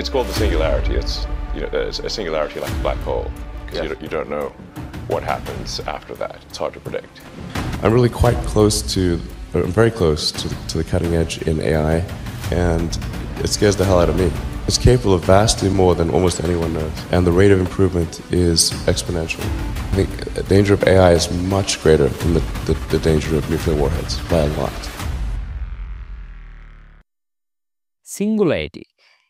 It's called the singularity. It's it's a singularity like a black hole because you don't know what happens after that. It's hard to predict. I'm really I'm very close to the cutting edge in AI, and it scares the hell out of me. It's capable of vastly more than almost anyone knows, and the rate of improvement is exponential. I think the danger of AI is much greater than the danger of nuclear warheads by a lot. Singularity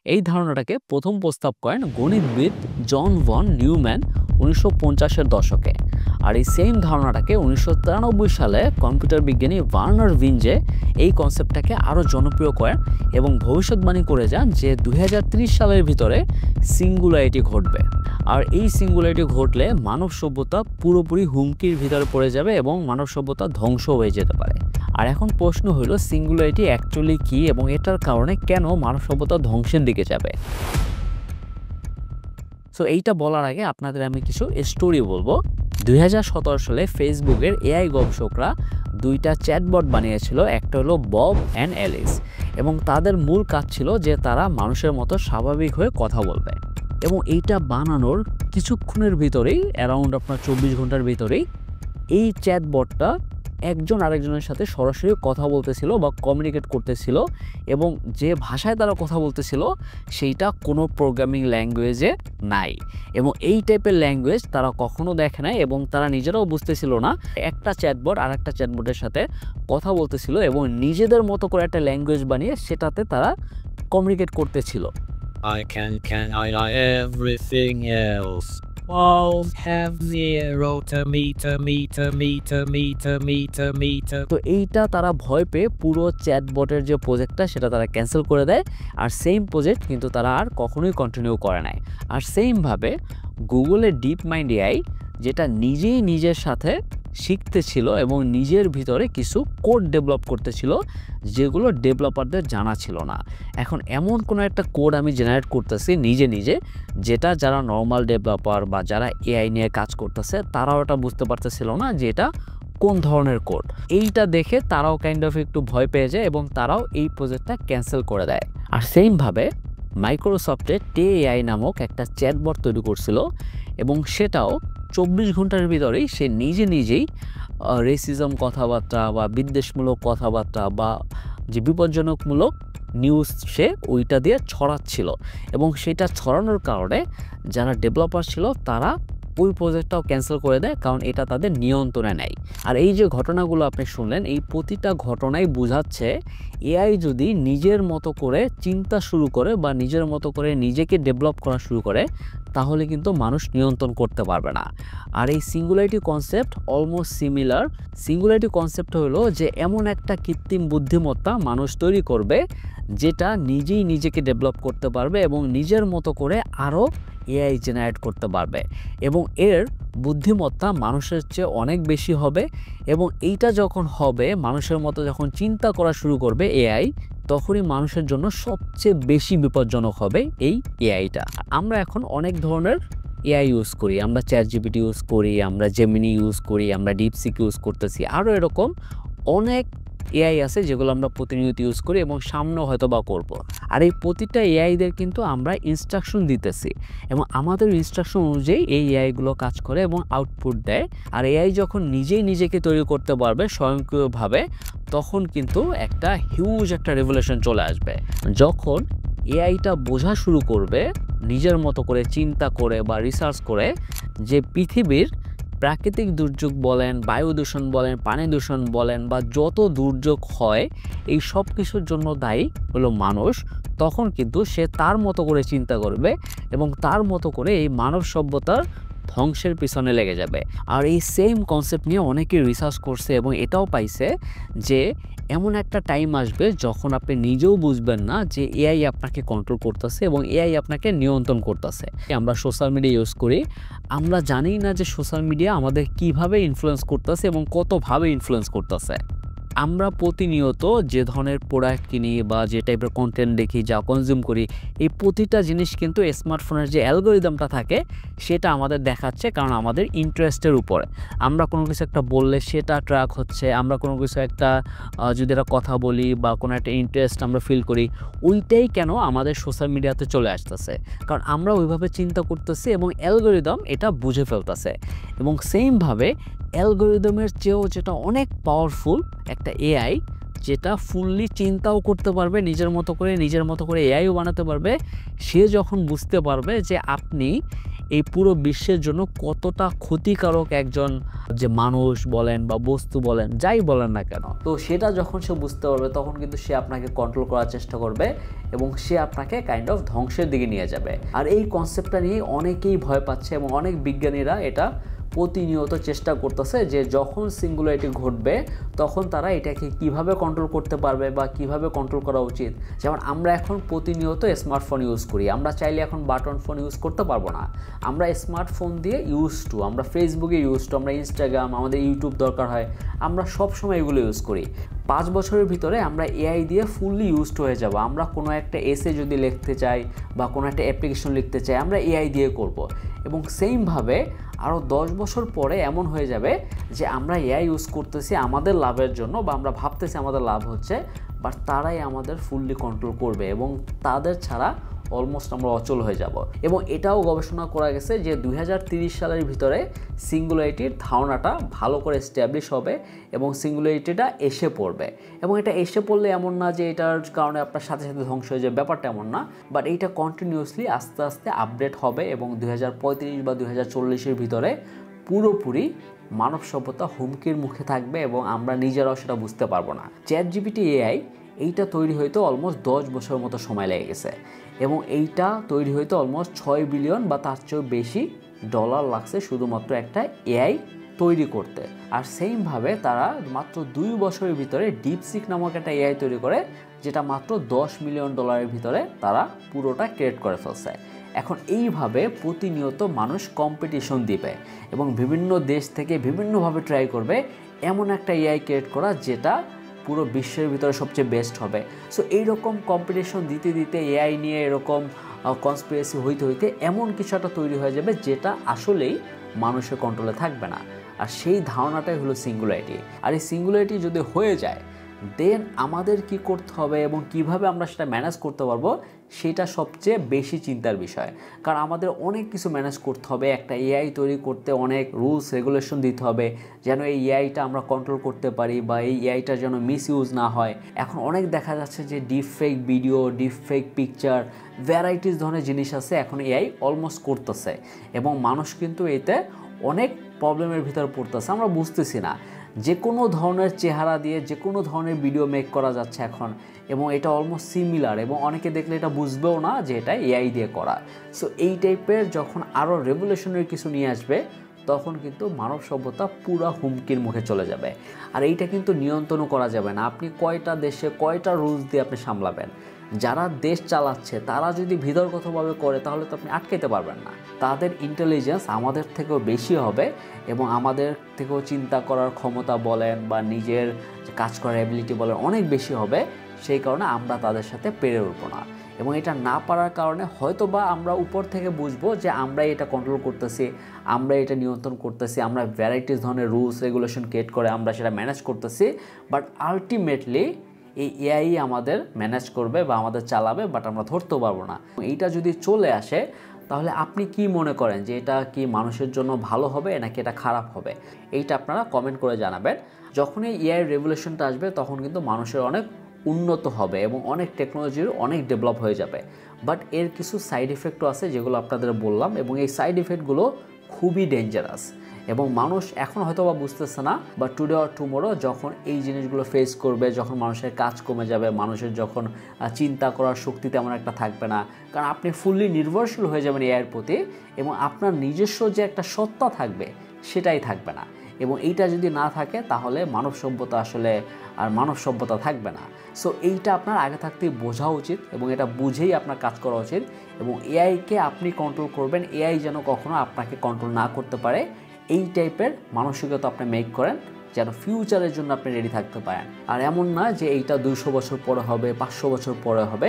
এই ধারণাটাকে প্রথম প্রস্তাব করেন গণিতবিদ জন von Neumann 1950-এর দশকে। আর এই same ধারণাটাকে 1993 সালে computer বিজ্ঞানী Verner ভিনজে এই কনসেপ্টটাকে আরও জনপ্রিয় করেন এবং ভবিষ্যৎবাণী করে যান যে 2030 সালের ভিতরে সিঙ্গুলারিটি ঘটবে। আর এই সিঙ্গুলারিটি ঘটলে মানব সভ্যতা পুরোপুরি হুমকির ভিতরে পড়ে যাবে এবং মানব সভ্যতা ধ্বংস হয়ে যেতে পারে। আর এখন প্রশ্ন হলো সিঙ্গুলারিটি অ্যাকচুয়ালি কী এবং এটার কারণে কেন মানব সভ্যতা ধ্বংসের দিকে যাবে। সো এইটা বলার আগে আপনাদের আমি কিছু স্টোরি বলবো। 2017 সালে ফেসবুকের এআই গবেষকরা দুইটা চ্যাটবট বানিয়েছিল, একটা হলো বব অ্যান্ড অ্যালিস, এবং তাদের মূল কাজ ছিল যে তারা মানুষের মতো স্বাভাবিক হয়ে কথা বলবে। এবং এইটা বানানোর কিছুক্ষণের ভিতরেই অ্যারাউন্ড আপনার 24 ঘন্টার ভিতরেই এই চ্যাটবটটা একজন আরেকজনের সাথে সরাসরি কথা বলতেছিল বা কমিউনিকেট করতেছিল, এবং যে ভাষায় তারা কথা বলতেছিল সেইটা কোনো প্রোগ্রামিং ল্যাঙ্গুয়েজে নাই, এবং এই টাইপের ল্যাঙ্গুয়েজ তারা কখনো দেখে নাই এবং তারা নিজেরাও বুঝতেছিল না। একটা চ্যাটবট আর একটা চ্যাটবটের সাথে কথা বলতেছিল এবং নিজেদের মতো করে একটা ল্যাঙ্গুয়েজ বানিয়ে সেটাতে তারা কমিউনিকেট করতেছিল। I can everything else. Walls have zero to meter. তো এইটা তারা ভয় পেয়ে পুরো চ্যাটবটের যে প্রজেক্টটা সেটা তারা ক্যান্সেল করে দেয়, আর সেম প্রজেক্ট কিন্তু তারা আর কখনোই কন্টিনিউ করে নাই। আর সেমভাবে গুগলের ডিপ মাইন্ড এআই যেটা নিজেই নিজের সাথে শিখতেছিল এবং নিজের ভিতরে কিছু কোড ডেভেলপ করতেছিল যেগুলো ডেভেলপারদের জানা ছিল না। এখন এমন কোনো একটা কোড আমি জেনারেট করতেছি নিজে নিজে, যেটা যারা নর্মাল ডেভেলপার বা যারা এআই নিয়ে কাজ করতেছে তারাও এটা বুঝতে পারতেছিল না যে এটা কোন ধরনের কোড। এইটা দেখে তারাও কাইন্ড অফ একটু ভয় পেয়ে যায় এবং তারাও এই প্রজেক্টটা ক্যান্সেল করে দেয়। আর সেমভাবে মাইক্রোসফটে টেএআই নামক একটা চ্যাটবট তৈরি করছিল এবং সেটাও 24 ঘন্টার ভিতরেই সে নিজেই রেসিজম কথাবার্তা বা বিদ্বেষমূলক কথাবার্তা বা যে বিপজ্জনকমূলক নিউজ সে ওইটা দিয়ে ছড়াচ্ছিল, এবং সেটা ছড়ানোর কারণে যারা ডেভেলপার ছিল তারা ওই প্রজেক্টটাও ক্যান্সেল করে দেয়, কারণ এটা তাদের নিয়ন্ত্রণে নেয়। আর এই যে ঘটনাগুলো আপনি শুনলেন, এই প্রতিটা ঘটনাই বোঝাচ্ছে এআই যদি নিজের মতো করে চিন্তা শুরু করে বা নিজের মতো করে নিজেকে ডেভেলপ করা শুরু করে তাহলে কিন্তু মানুষ নিয়ন্ত্রণ করতে পারবে না। আর এই singularity concept almost similar. Singularity concept হলো যে এমন একটা কৃত্রিম বুদ্ধিমত্তা মানুষ তৈরি করবে যেটা নিজেই নিজেকে ডেভেলপ করতে পারবে এবং নিজের মতো করে আরও এআই জেনারেট করতে পারবে, এবং এর বুদ্ধিমত্তা মানুষের চেয়ে অনেক বেশি হবে। এবং এইটা যখন হবে, মানুষের মতো যখন চিন্তা করা শুরু করবে এআই, তখনই মানুষের জন্য সবচেয়ে বেশি বিপজ্জনক হবে এই এআইটা। আমরা এখন অনেক ধরনের এআই ইউজ করি, আমরা চ্যাটজিপিটি ইউজ করি, আমরা জেমিনি ইউজ করি, আমরা ডিপসিক ইউজ করতেছি, আরও এরকম অনেক এআই আছে যেগুলো আমরা প্রতিনিয়ত ইউজ করি এবং সামনেও হয়তো বা করবো। আর এই প্রতিটা এআইদের কিন্তু আমরা ইনস্ট্রাকশন দিতেছি এবং আমাদের ইনস্ট্রাকশন অনুযায়ী এই এআইগুলো কাজ করে এবং আউটপুট দেয়। আর এআই যখন নিজেই নিজেকে তৈরি করতে পারবে স্বয়ংক্রিয়ভাবে, তখন কিন্তু একটা হিউজ একটা রেভলিউশন চলে আসবে। যখন এআইটা বোঝা শুরু করবে নিজের মতো করে চিন্তা করে বা রিসার্চ করে যে পৃথিবীর প্রাকৃতিক দুর্যোগ বলেন, বায়ু দূষণ বলেন, পানি দূষণ বলেন বা যত দুর্যোগ হয় এই সব কিছুর জন্য দায়ী হলো মানুষ, তখন কিন্তু সে তার মতো করে চিন্তা করবে এবং তার মতো করে এই মানব সভ্যতার ধ্বংসের পিছনে লেগে যাবে। আর এই সেম কনসেপ্ট নিয়ে অনেকে রিসার্চ করছে এবং এটাও পাইছে যে এমন একটা টাইম আসবে যখন আপনি নিজেও বুঝবেন না যে এআই আপনাকে কন্ট্রোল করতেছে এবং এআই আপনাকে নিয়ন্ত্রণ করতেছে। আমরা সোশ্যাল মিডিয়া ইউজ করি, আমরা জানি না যে সোশ্যাল মিডিয়া আমাদের কিভাবে ইনফ্লুয়েন্স করতেছে এবং কতভাবে ইনফ্লুয়েন্স করতেছে। আমরা প্রতিনিয়ত যে ধরনের প্রোডাক্ট কিনি বা যে টাইপের কন্টেন্ট দেখি, যা কনজিউম করি, এই প্রতিটা জিনিস কিন্তু স্মার্টফোনের যে অ্যালগোরিদমটা থাকে সেটা আমাদের দেখাচ্ছে, কারণ আমাদের ইন্টারেস্টের উপরে। আমরা কোনো কিছু একটা বললে সেটা ট্র্যাক হচ্ছে, আমরা কোনো কিছু একটা যদি একটা কথা বলি বা কোনো একটা ইন্টারেস্ট আমরা ফিল করি, ওইটাই কেন আমাদের সোশ্যাল মিডিয়াতে চলে আসতেছে, কারণ আমরা ওইভাবে চিন্তা করতেছি এবং অ্যালগোরিদম এটা বুঝে ফেলতেছে। এবং সেমভাবে অ্যালগোরিদমের চেয়েও যেটা অনেক পাওয়ারফুল একটা এআই, যেটা ফুললি চিন্তাও করতে পারবে নিজের মতো করে এআইও বানাতে পারবে, সে যখন বুঝতে পারবে যে আপনি এই পুরো বিশ্বের জন্য কতটা ক্ষতিকারক একজন যে মানুষ বলেন বা বস্তু বলেন, যাই বলেন না কেন, তো সেটা যখন সে বুঝতে পারবে তখন কিন্তু সে আপনাকে কন্ট্রোল করার চেষ্টা করবে এবং সে আপনাকে কাইন্ড অফ ধ্বংসের দিকে নিয়ে যাবে। আর এই কনসেপ্টটা নিয়ে অনেকেই ভয় পাচ্ছে এবং অনেক বিজ্ঞানীরা এটা প্রতিনিয়ত চেষ্টা করতেছে যে যখন সিঙ্গুলারিটি ঘটবে তখন তারা এটাকে কিভাবে কন্ট্রোল করতে পারবে বা কিভাবে কন্ট্রোল করা উচিত। যেমন আমরা এখন প্রতিনিয়ত স্মার্টফোন ইউজ করি, আমরা চাইলে এখন বাটন ফোন ইউজ করতে পারবো না। আমরা স্মার্টফোন দিয়ে আমরা ফেসবুকে আমরা ইনস্টাগ্রাম, আমাদের ইউটিউব দরকার হয়, আমরা সব সময় এগুলো ইউজ করি। 5 বছরের ভিতরে আমরা এআই দিয়ে ফুললি ইউজড হয়ে যাব। আমরা কোনো একটা এসে যদি লিখতে চাই বা কোনো একটা অ্যাপ্লিকেশন লিখতে চাই, আমরা এআই দিয়ে করব। এবং সেমভাবে আরও 10 বছর পরে এমন হয়ে যাবে যে আমরা এআই ইউজ করতেছি আমাদের লাভের জন্য বা আমরা ভাবতেছি আমাদের লাভ হচ্ছে, বাট তারাই আমাদের ফুললি কন্ট্রোল করবে এবং তাদের ছাড়া অলমোস্ট আমরা অচল হয়ে যাব। এবং এটাও গবেষণা করা গেছে যে 2030 সালের ভিতরে সিঙ্গুলারিটির ধারণাটা ভালো করে এস্টাবলিশ হবে এবং সিঙ্গুলারিটিটা এসে পড়বে। এবং এটা এসে পড়লে এমন না যে এটার কারণে আপনার সাথে সাথে ধ্বংস হয়ে যাবে, ব্যাপারটা এমন না, বাট এইটা কন্টিনিউয়াসলি আস্তে আস্তে আপডেট হবে এবং 2035 বা 2040-এর ভিতরে পুরোপুরি মানব সভ্যতা হুমকির মুখে থাকবে এবং আমরা নিজেরাও সেটা বুঝতে পারবো না। চ্যাটজিপিটি এআই এইটা তৈরি হইতে অলমোস্ট 10 বছরের মতো সময় লেগে গেছে এবং এইটা তৈরি হইতে অলমোস্ট 6 বিলিয়ন বা তার চেয়েও বেশি ডলার লাগছে শুধুমাত্র একটা এআই তৈরি করতে। আর সেইমভাবে তারা মাত্র 2 বছরের ভিতরে ডিপসিক নামক একটা এআই তৈরি করে, যেটা মাত্র $10 মিলিয়ন ভিতরে তারা পুরোটা ক্রিয়েট করে ফেলছে। এখন এইভাবে প্রতিনিয়ত মানুষ কম্পিটিশন দিবে এবং বিভিন্ন দেশ থেকে বিভিন্নভাবে ট্রাই করবে এমন একটা এআই ক্রিয়েট করা যেটা পুরো বিশ্বের ভিতরে সবচেয়ে বেস্ট হবে। সো এইরকম কম্পিটিশন দিতে দিতে এআই নিয়ে এরকম কনস্পিরেসি হইতে হইতে এমন কিছু একটা তৈরি হয়ে যাবে যেটা আসলেই মানুষের কন্ট্রোলে থাকবে না। আর সেই ধারণাটাই হলো সিঙ্গুলারিটি। আর এই সিঙ্গুলারিটি যদি হয়ে যায় দেন আমাদের কি করতে হবে এবং কিভাবে আমরা সেটা ম্যানেজ করতে পারবো সেটা সবচেয়ে বেশি চিন্তার বিষয়। কারণ আমাদের অনেক কিছু ম্যানেজ করতে হবে, একটা এআই তৈরি করতে অনেক রুলস রেগুলেশন দিতে হবে যেন এই এআইটা আমরা কন্ট্রোল করতে পারি বা এই এআইটা যেন মিসইউজ না হয়। এখন অনেক দেখা যাচ্ছে যে deep fake video, deep fake picture, varieties ধরনের জিনিস আছে এখন এআই অলমোস্ট করতেছে এবং মানুষ কিন্তু এতে অনেক প্রবলেমের ভিতর পড়তেছে। আমরা বুঝতেছি না, যে কোনো ধরনের চেহারা দিয়ে যে কোনো ধরনের ভিডিও মেক করা যাচ্ছে এখন এবং এটা অলমোস্ট সিমিলার এবং অনেকে দেখলে এটা বুঝবেও না যে এটা এআই দিয়ে করা। সো এই টাইপের যখন আরও রেভলিউশনারি কিছু নিয়ে আসবে তখন কিন্তু মানব সভ্যতা পুরা হুমকির মুখে চলে যাবে। আর এইটা কিন্তু নিয়ন্ত্রণও করা যাবে না। আপনি কয়টা দেশে কয়টা রুলস দিয়ে আপনি সামলাবেন? যারা দেশ চালাচ্ছে তারা যদি বিতর্কতভাবে করে তাহলে তো আপনি আটকাইতে পারবেন না। তাদের ইন্টেলিজেন্স আমাদের থেকেও বেশি হবে এবং আমাদের থেকেও চিন্তা করার ক্ষমতা বলেন বা নিজের কাজ করার অ্যাবিলিটি বলেন অনেক বেশি হবে। সেই কারণে আমরা তাদের সাথে পেরে উঠবো না এবং এটা না পারার কারণে হয়তো বা আমরা উপর থেকে বুঝবো যে আমরা এটা কন্ট্রোল করতেছি, আমরা এটা নিয়ন্ত্রণ করতেছি, আমরা ভ্যারাইটিস ধরনের রুলস রেগুলেশন ক্রিয়েট করে আমরা সেটা ম্যানেজ করতেছি, বাট আলটিমেটলি এই এআই আমাদের ম্যানেজ করবে বা আমাদের চালাবে, বাট আমরা ধরতেও পারবো না। এইটা যদি চলে আসে তাহলে আপনি কি মনে করেন যে এটা কি মানুষের জন্য ভালো হবে নাকি এটা খারাপ হবে? এইটা আপনারা কমেন্ট করে জানাবেন। যখন এই এআই রেভলিউশনটা আসবে তখন কিন্তু মানুষের অনেক উন্নত হবে এবং অনেক টেকনোলজির অনেক ডেভেলপ হয়ে যাবে, বাট এর কিছু সাইড ইফেক্টও আছে যেগুলো আপনাদের বললাম এবং এই সাইড ইফেক্টগুলো খুবই ডেঞ্জারাস এবং মানুষ এখন হয়তো বা বুঝতেছে না, বা টুডে অর টুমোরো যখন এই জিনিসগুলো ফেস করবে, যখন মানুষের কাজ কমে যাবে, মানুষের যখন চিন্তা করার শক্তি তেমন একটা থাকবে না, কারণ আপনি ফুললি নির্ভরশীল হয়ে যাবেন এআইয়ের প্রতি এবং আপনার নিজস্ব যে একটা সত্তা থাকবে সেটাই থাকবে না। এবং এইটা যদি না থাকে তাহলে মানব সভ্যতা আসলে আর মানব সভ্যতা থাকবে না। সো এইটা আপনার আগে থাকতেই বোঝা উচিত এবং এটা বুঝেই আপনার কাজ করা উচিত এবং এআইকে আপনি কন্ট্রোল করবেন, এআই যেন কখনো আপনাকে কন্ট্রোল না করতে পারে, এই টাইপের মানসিকতা আপনি মেক করেন যেন ফিউচারের জন্য আপনি রেডি থাকতে পারেন। আর এমন না যে এইটা 200 বছর পরে হবে, 500 বছর পরে হবে।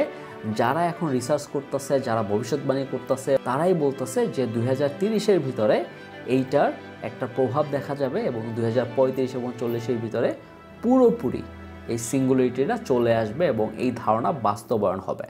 যারা এখন রিসার্চ করতেছে, যারা ভবিষ্যৎবাণী করতেছে, তারাই বলতেছে যে 2030-এর ভিতরে এইটার একটা প্রভাব দেখা যাবে এবং 2035 এবং 40-এর ভিতরে পুরোপুরি এই সিঙ্গুলারিটিটা চলে আসবে এবং এই ধারণা বাস্তবায়ন হবে।